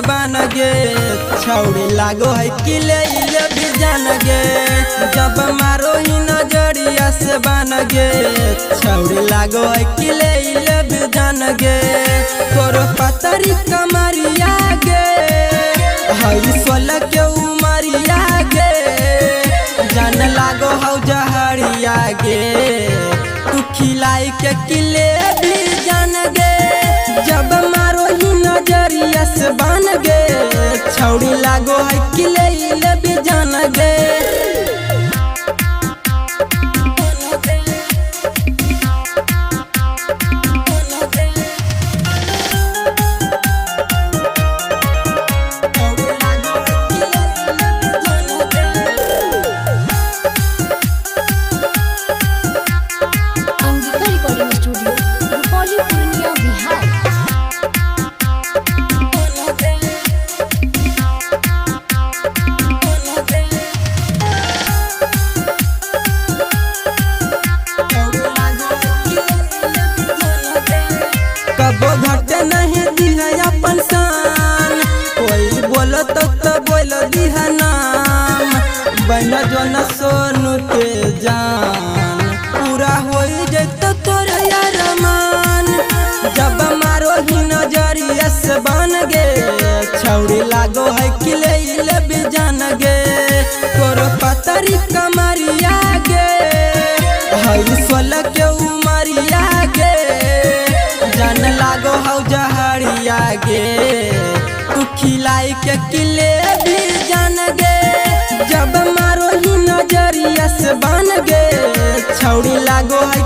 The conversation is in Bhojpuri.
बन गे छौड़ी लागो है किले भी जान गे जब मारो ही नजरिया से बन गे छौड़ी लागो है किले भी जान गे तोरो पतरी कमरिया गे हई 16 के उमरिया गे जान लागो हौ जहरिया गे तू खिलाई के किले भी जान गे जब मारो ही नजरिया से बन गे छौड़ी लागो है किले भी जान गे कबो घटे नहीं दिहा अपन शान कोई बोलो तो बोल दिहा नाम बन जो न सोनू के जान पूरा हो जैतो तोर अरमान जब मारो ही नजरिया से बन गे छौड़ी लागो है किले भी जान गे तोर पतरी कमरिया गे हई 16 के उमरिया गे जान लागो हौ जहरिया गे तू खिलाई के किले भी जान गे जब मारो ही नजरिया से बन गे छौड़ी लागो है